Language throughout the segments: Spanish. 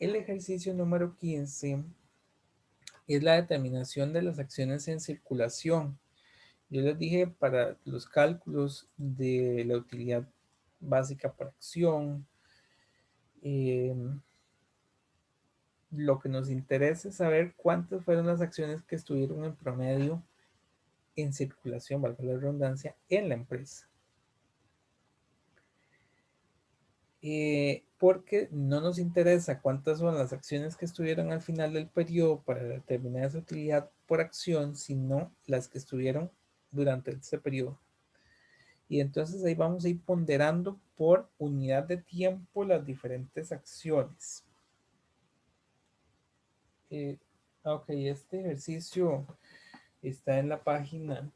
El ejercicio número 15 es la determinación de las acciones en circulación. Yo les dije para los cálculos de la utilidad básica por acción, lo que nos interesa es saber cuántas fueron las acciones que estuvieron en promedio en circulación, valga la redundancia, en la empresa. Porque no nos interesa cuántas son las acciones que estuvieron al final del periodo para determinar esa utilidad por acción, sino las que estuvieron durante este periodo. Y entonces ahí vamos a ir ponderando por unidad de tiempo las diferentes acciones. Ok, este ejercicio está en la página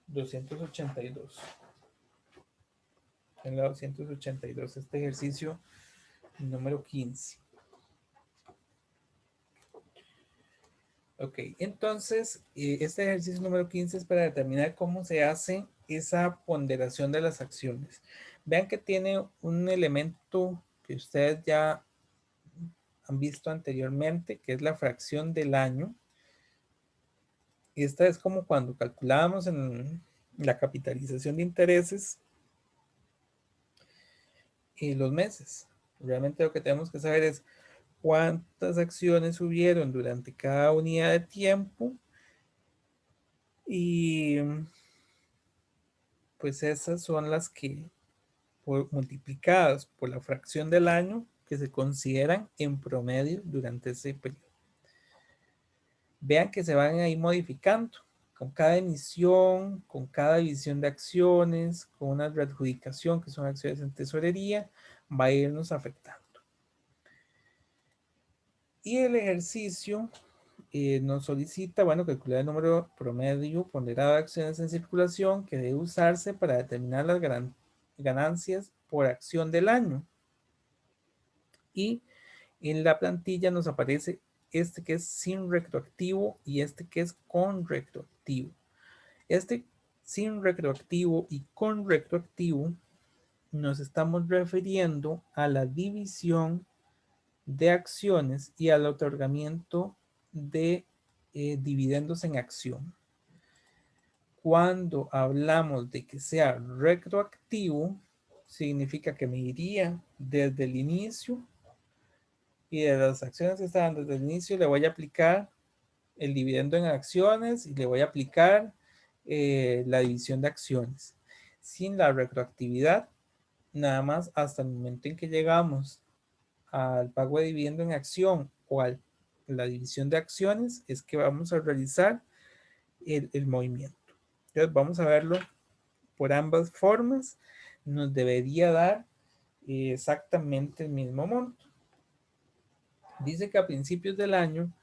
282. En la 282, este ejercicio número 15. Ok, entonces este ejercicio número 15 es para determinar cómo se hace esa ponderación de las acciones. Vean que tiene un elemento que ustedes ya han visto anteriormente, que es la fracción del año. Esta es como cuando calculábamos en la capitalización de intereses y los meses. Realmente lo que tenemos que saber es cuántas acciones hubieron durante cada unidad de tiempo y pues esas son las que multiplicadas por la fracción del año que se consideran en promedio durante ese periodo. Vean que se van a ir modificando con cada emisión, con cada división de acciones, con una readjudicación que son acciones en tesorería, va a irnos afectando. Y el ejercicio nos solicita, bueno, calcular el número promedio ponderado de acciones en circulación que debe usarse para determinar las ganancias por acción del año. Y en la plantilla nos aparece este que es sin retroactivo y este que es con retroactivo. Este sin retroactivo y con retroactivo nos estamos refiriendo a la división de acciones y al otorgamiento de dividendos en acción. Cuando hablamos de que sea retroactivo, significa que me iría desde el inicio y de las acciones que estaban desde el inicio le voy a aplicar el dividendo en acciones y le voy a aplicar la división de acciones. Sin la retroactividad, nada más hasta el momento en que llegamos al pago de dividendo en acción o a la división de acciones, es que vamos a realizar el movimiento. Entonces vamos a verlo por ambas formas. Nos debería dar exactamente el mismo monto. Dice que a principios del año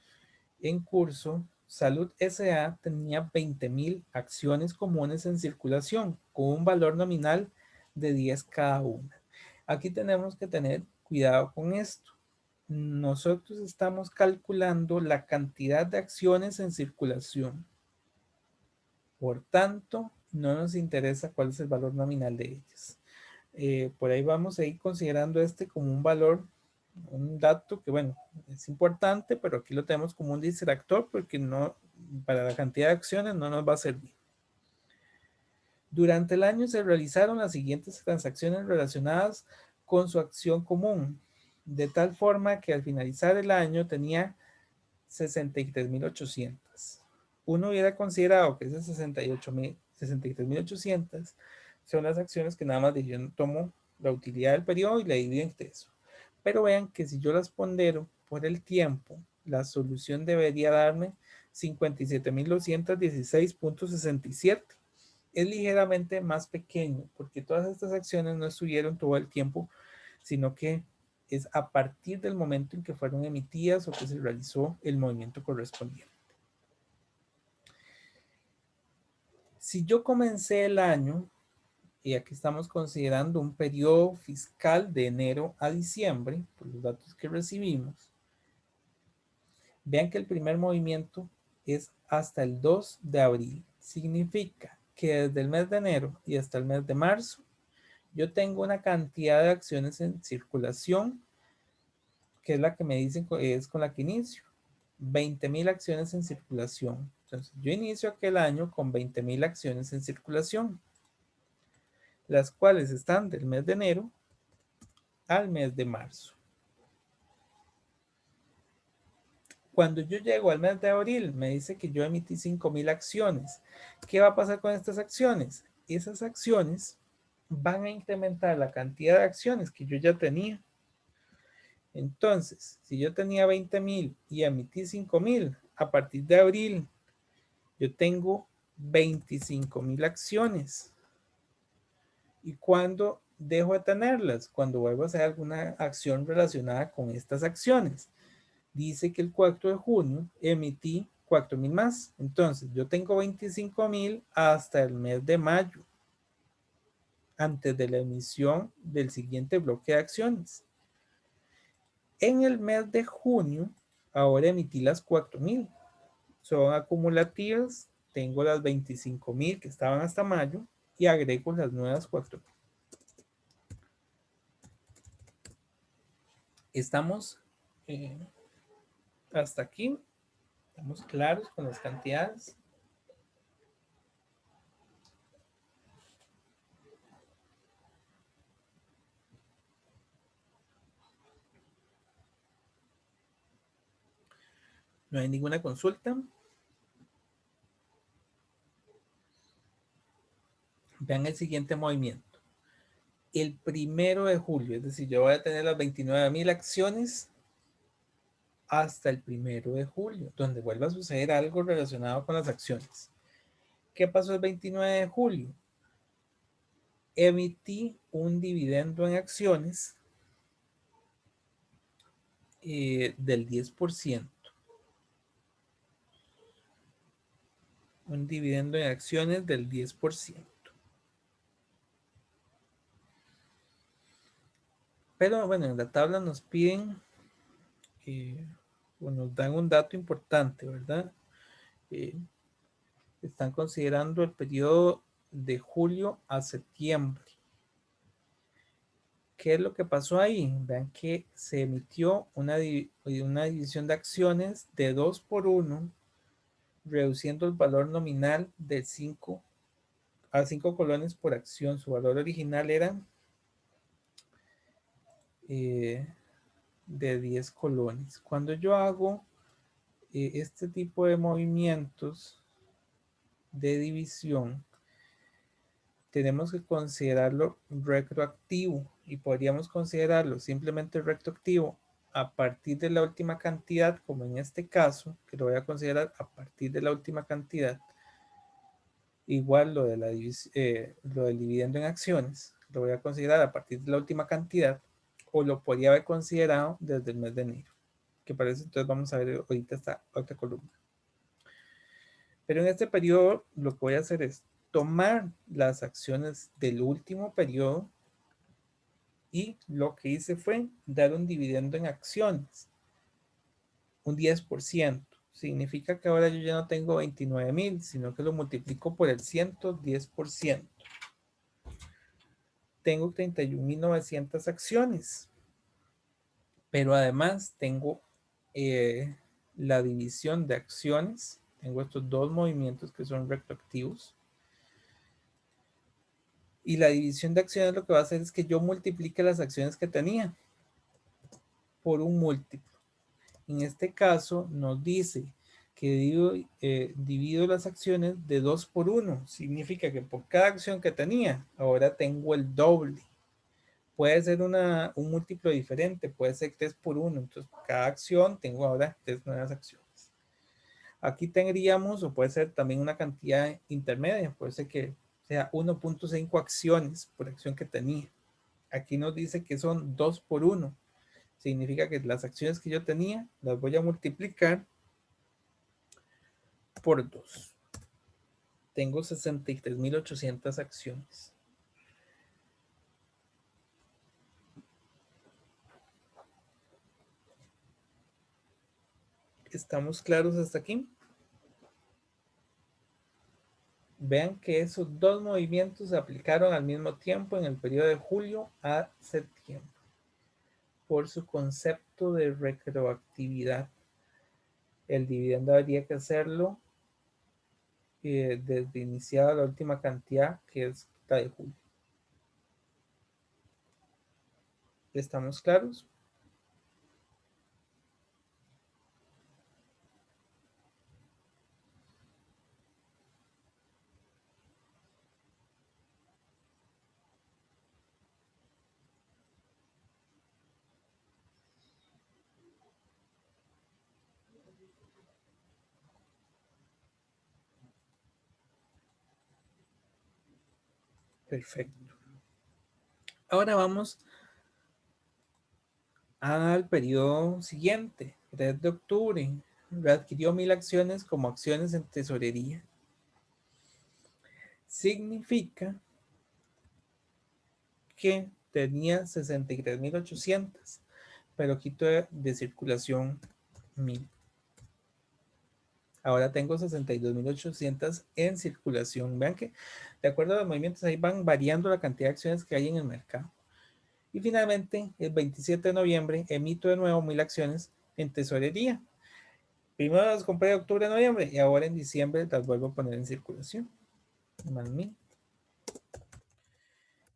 en curso, Salud S.A. tenía 20,000 acciones comunes en circulación con un valor nominal de 10 cada una. Aquí tenemos que tener cuidado con esto. Nosotros estamos calculando la cantidad de acciones en circulación. Por tanto, no nos interesa cuál es el valor nominal de ellas. Por ahí vamos a ir considerando este como un valor, un dato que, bueno, es importante, pero aquí lo tenemos como un distractor porque no, para la cantidad de acciones no nos va a servir. Durante el año se realizaron las siguientes transacciones relacionadas con su acción común, de tal forma que al finalizar el año tenía 63,800. Uno hubiera considerado que esas 63,800 son las acciones que nada más yo tomo la utilidad del periodo y la divido entre eso. Pero vean que si yo las pondero por el tiempo, la solución debería darme 57,216,67. Es ligeramente más pequeño porque todas estas acciones no estuvieron todo el tiempo, sino que es a partir del momento en que fueron emitidas o que se realizó el movimiento correspondiente. Si yo comencé el año, y aquí estamos considerando un periodo fiscal de enero a diciembre, por los datos que recibimos, vean que el primer movimiento es hasta el 2 de abril. Significa que desde el mes de enero y hasta el mes de marzo, yo tengo una cantidad de acciones en circulación que es la que me dicen es con la que inicio. 20,000 acciones en circulación. Entonces, yo inicio aquel año con 20,000 acciones en circulación, las cuales están del mes de enero al mes de marzo. Cuando yo llego al mes de abril, me dice que yo emití 5,000 acciones. ¿Qué va a pasar con estas acciones? Esas acciones van a incrementar la cantidad de acciones que yo ya tenía. Entonces, si yo tenía 20,000 y emití 5,000, a partir de abril, yo tengo 25,000 acciones. ¿Y cuándo dejo de tenerlas? Cuando vuelvo a hacer alguna acción relacionada con estas acciones. Dice que el 4 de junio emití 4,000 más. Entonces, yo tengo 25,000 hasta el mes de mayo, antes de la emisión del siguiente bloque de acciones. En el mes de junio, ahora emití las 4,000. Son acumulativas. Tengo las 25,000 que estaban hasta mayo y agrego las nuevas 4,000. Estamos hasta aquí. Estamos claros con las cantidades. No hay ninguna consulta. Vean el siguiente movimiento. El 1 de julio, es decir, yo voy a tener las 29,000 acciones hasta el 1 de julio, donde vuelva a suceder algo relacionado con las acciones. ¿Qué pasó el 29 de julio? Emití un dividendo en acciones del 10%. Un dividendo en acciones del 10%. Pero bueno, en la tabla nos piden, o nos dan un dato importante, ¿verdad? Están considerando el periodo de julio a septiembre. ¿Qué es lo que pasó ahí? Vean que se emitió una división de acciones de 2 por 1, reduciendo el valor nominal de 5 a 5 colones por acción. Su valor original era de 10 colones. Cuando yo hago este tipo de movimientos de división, tenemos que considerarlo retroactivo y podríamos considerarlo simplemente retroactivo a partir de la última cantidad, como en este caso, que lo voy a considerar a partir de la última cantidad, igual lo, de lo del dividendo en acciones, lo voy a considerar a partir de la última cantidad, o lo podría haber considerado desde el mes de enero, que para eso entonces vamos a ver ahorita esta otra columna. Pero en este periodo lo que voy a hacer es tomar las acciones del último periodo y lo que hice fue dar un dividendo en acciones, un 10%. Significa que ahora yo ya no tengo 29,000, sino que lo multiplico por el 110%. Tengo 31,900 acciones, pero además tengo la división de acciones. Tengo estos dos movimientos que son retroactivos. Y la división de acciones lo que va a hacer es que yo multiplique las acciones que tenía por un múltiplo. En este caso nos dice que divido las acciones de 2 por 1. Significa que por cada acción que tenía, ahora tengo el doble. Puede ser un múltiplo diferente, puede ser 3 por 1. Entonces, por cada acción tengo ahora 3 nuevas acciones. Aquí tendríamos, o puede ser también una cantidad intermedia, puede ser que sea 1.5 acciones por acción que tenía. Aquí nos dice que son 2 por 1. Significa que las acciones que yo tenía las voy a multiplicar por 2. Tengo 63,800 acciones. ¿Estamos claros hasta aquí? Vean que esos dos movimientos se aplicaron al mismo tiempo en el periodo de julio a septiembre. por su concepto de retroactividad. El dividendo habría que hacerlo desde iniciada la última cantidad, que es la de julio. ¿Estamos claros? Perfecto. Ahora vamos al periodo siguiente, 3 de octubre. Readquirió 1000 acciones como acciones en tesorería. Significa que tenía 63.800, pero quito de circulación 1000. Ahora tengo 62.800 en circulación. Vean que de acuerdo a los movimientos ahí van variando la cantidad de acciones que hay en el mercado. Y finalmente, el 27 de noviembre, emito de nuevo 1000 acciones en tesorería. Primero las compré en octubre, noviembre y ahora en diciembre las vuelvo a poner en circulación. Más 1000.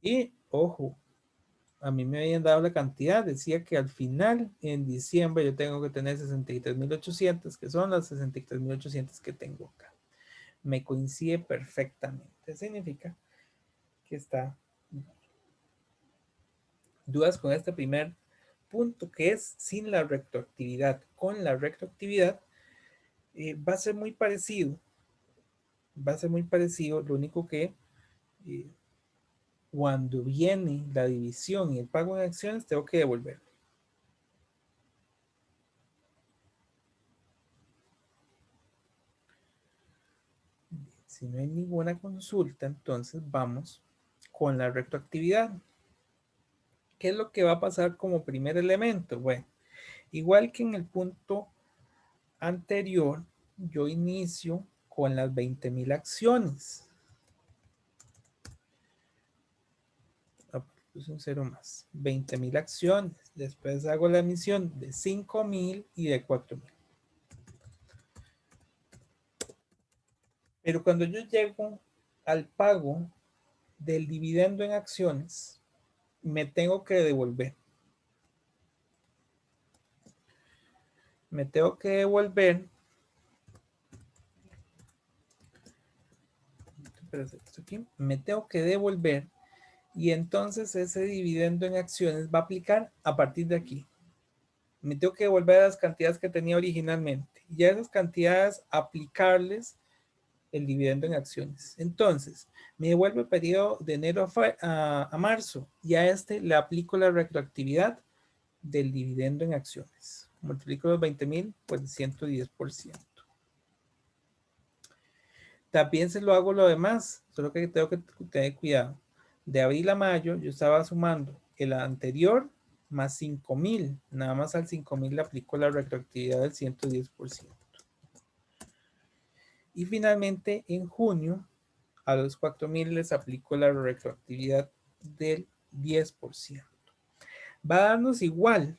Y ojo, a mí me habían dado la cantidad, decía que al final, en diciembre, yo tengo que tener 63.800, que son las 63.800 que tengo acá. Me coincide perfectamente. Significa que está. Dudas con este primer punto, que es sin la retroactividad. Con la retroactividad va a ser muy parecido. Va a ser muy parecido. Lo único que eh, cuando viene la división y el pago en acciones, tengo que devolver. Si no hay ninguna consulta, entonces vamos con la retroactividad. ¿Qué es lo que va a pasar como primer elemento? Bueno, igual que en el punto anterior, yo inicio con las 20.000 acciones. Puse un cero más. 20.000 acciones. Después hago la emisión de 5.000 y de 4.000. Pero cuando yo llego al pago del dividendo en acciones, me tengo que devolver. Me tengo que devolver. Me tengo que devolver y entonces ese dividendo en acciones va a aplicar a partir de aquí. Me tengo que devolver a las cantidades que tenía originalmente y a esas cantidades aplicarles el dividendo en acciones. Entonces, me devuelve el periodo de enero a marzo y a este le aplico la retroactividad del dividendo en acciones. Multiplico los 20.000 por el 110%. También se lo hago lo demás, solo que tengo que tener cuidado. De abril a mayo yo estaba sumando el anterior más 5.000. Nada más al 5.000 le aplico la retroactividad del 110%. Y finalmente en junio a los 4.000 les aplico la retroactividad del 10%. Va a darnos igual,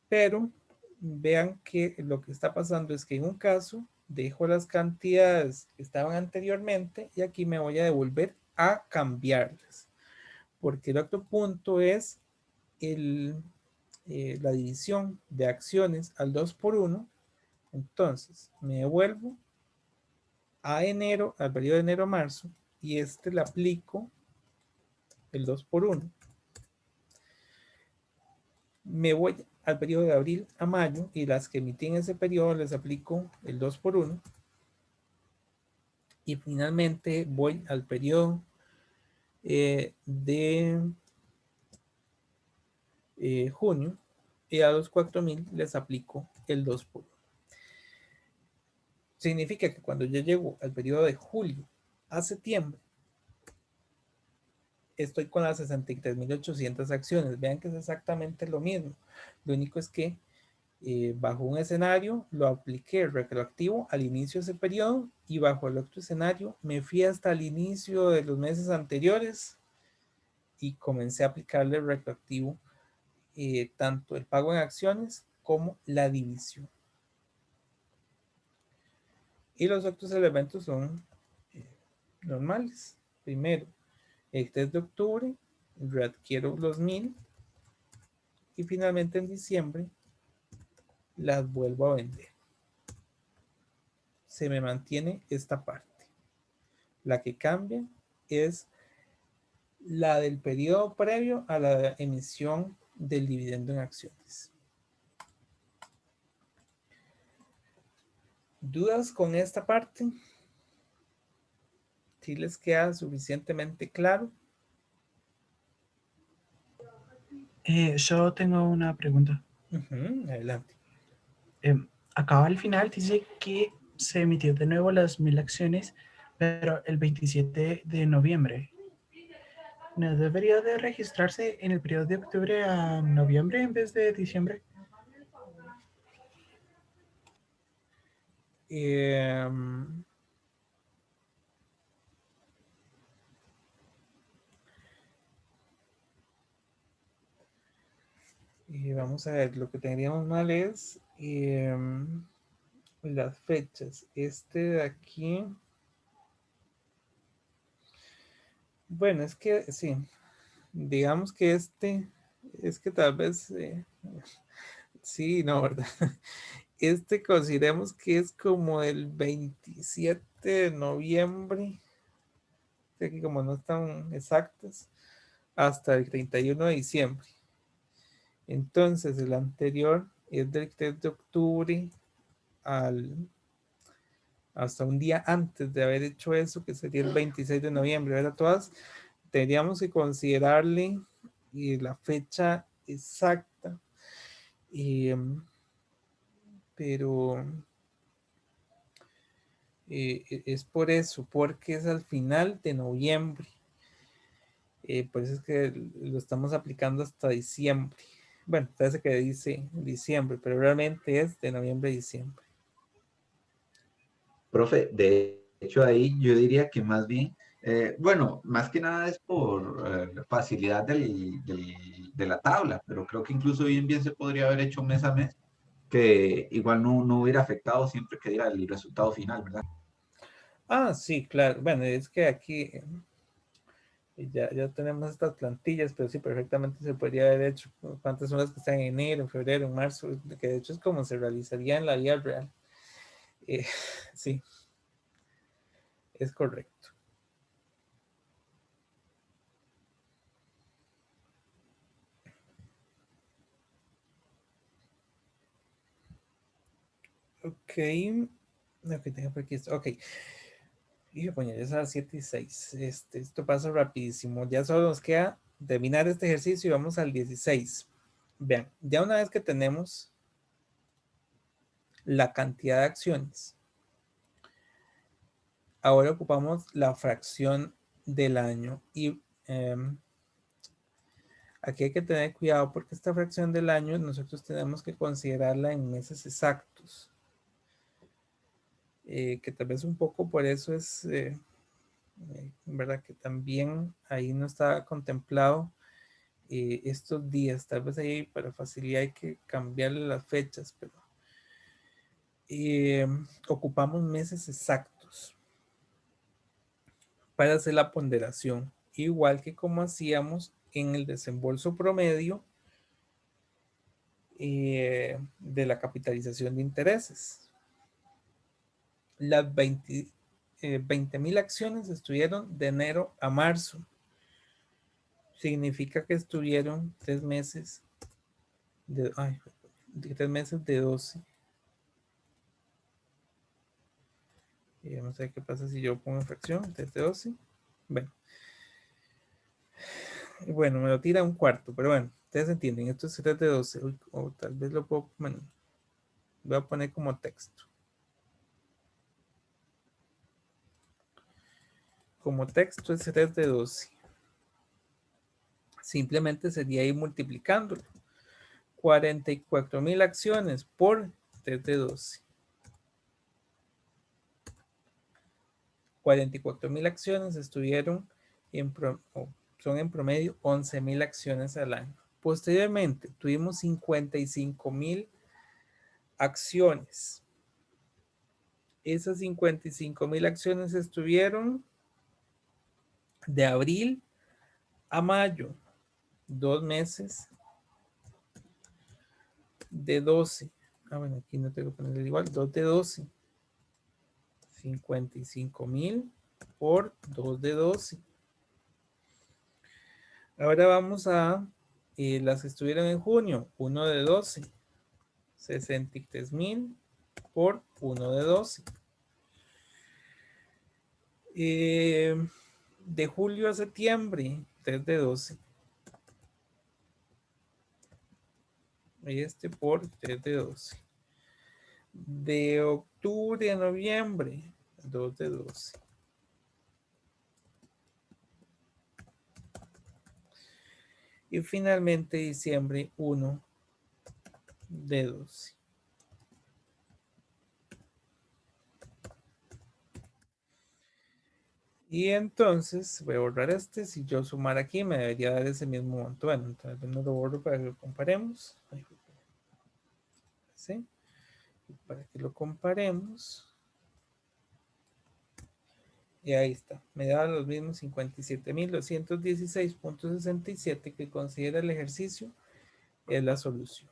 pero vean que lo que está pasando es que en un caso dejo las cantidades que estaban anteriormente y aquí me voy a devolver a cambiarlas. Porque el otro punto es la división de acciones al 2 por 1. Entonces me devuelvo a enero, al periodo de enero-marzo, y le aplico el 2 por 1. Me voy al periodo de abril a mayo y las que emití en ese periodo les aplico el 2 por 1. Y finalmente voy al periodo de junio y a los 4.000 les aplico el 2 por 1. Significa que cuando yo llego al periodo de julio a septiembre, estoy con las 63.800 acciones. Vean que es exactamente lo mismo. Lo único es que bajo un escenario lo apliqué retroactivo al inicio de ese periodo y bajo el otro escenario me fui hasta el inicio de los meses anteriores y comencé a aplicarle retroactivo tanto el pago en acciones como la división. Y los otros elementos son normales. Primero, el 3 de octubre readquiero los 1000 y finalmente en diciembre las vuelvo a vender. Se me mantiene esta parte. La que cambia es la del periodo previo a la emisión del dividendo en acciones. ¿Dudas con esta parte? ¿Si les queda suficientemente claro? Yo tengo una pregunta. Adelante. Acá al final dice que se emitió de nuevo las 1000 acciones, pero el 27 de noviembre. ¿No debería de registrarse en el periodo de octubre a noviembre en vez de diciembre? Eh, y vamos a ver, lo que tendríamos mal es las fechas. Este de aquí. Bueno, es que sí. Digamos que este. Es que tal vez. Sí, no, ¿verdad? Este consideremos que es como el 27 de noviembre. Que como no están exactas. Hasta el 31 de diciembre. Entonces, el anterior es del 3 de octubre al hasta un día antes de haber hecho eso, que sería el 26 de noviembre, ¿verdad? Todas tendríamos que considerarle la fecha exacta, eh, pero es por eso, porque es al final de noviembre. Por eso es que lo estamos aplicando hasta diciembre. Bueno, parece que dice diciembre, pero realmente es de noviembre a diciembre. Profe, de hecho ahí yo diría que más bien, bueno, más que nada es por facilidad de la tabla, pero creo que incluso bien bien se podría haber hecho mes a mes, que igual no hubiera afectado siempre que diera el resultado final, ¿verdad? Ah, sí, claro. Bueno, es que aquí ya tenemos estas plantillas, pero sí, perfectamente se podría haber hecho. ¿Cuántas son las que están en enero, en febrero, en marzo? Que de hecho es como se realizaría en la vida real. Eh, sí, es correcto. Ok. Ok, tengo por aquí esto. Ok. Y bueno, ya son las 7:06. Esto pasa rapidísimo. Ya solo nos queda terminar este ejercicio y vamos al 16. Vean, ya una vez que tenemos la cantidad de acciones, ahora ocupamos la fracción del año y aquí hay que tener cuidado porque esta fracción del año nosotros tenemos que considerarla en meses exactos, que tal vez un poco por eso es, verdad que también ahí no está contemplado estos días, tal vez ahí para facilidad hay que cambiarle las fechas, pero ocupamos meses exactos para hacer la ponderación, igual que como hacíamos en el desembolso promedio de la capitalización de intereses. Las 20,000 acciones estuvieron de enero a marzo. Significa que estuvieron 3 meses de 3 meses de 12. Y vamos a ver qué pasa si yo pongo en fracción desde 12. Bueno, me lo tira un cuarto, pero bueno, ustedes entienden, esto es 3 de 12. O tal vez lo puedo, bueno, voy a poner como texto. Como texto es 3 de 12. Simplemente sería ir multiplicándolo. 44,000 acciones por 3 de 12. 44,000 acciones estuvieron Son en promedio 11,000 acciones al año. Posteriormente, tuvimos 55,000 acciones. Esas 55,000 acciones estuvieron de abril a mayo, 2 meses de 12. Bueno, aquí no tengo que ponerle igual, 2 de 12. 55,000 por 2 de 12. Ahora vamos a las que estuvieron en junio, 1 de 12. 63,000 por 1 de 12. De julio a septiembre, 3 de 12. Este por 3 de 12. De octubre a noviembre, 2 de 12. Y finalmente diciembre, 1 de 12. Y entonces voy a borrar este. Si yo sumar aquí, me debería dar ese mismo monto. Bueno, entonces no lo borro para que lo comparemos. ¿Sí? Para que lo comparemos. Y ahí está. Me da los mismos 57,216,67 que considera el ejercicio es la solución.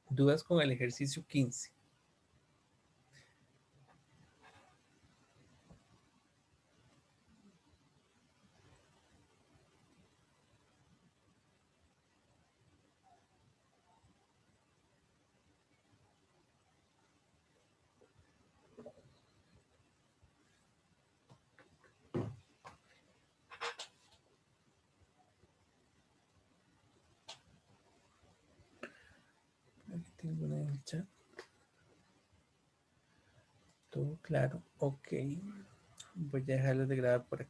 Dudas con el ejercicio 15. Aquí tengo una en el chat. Todo claro. Ok. Voy a dejarlo de grabar por aquí.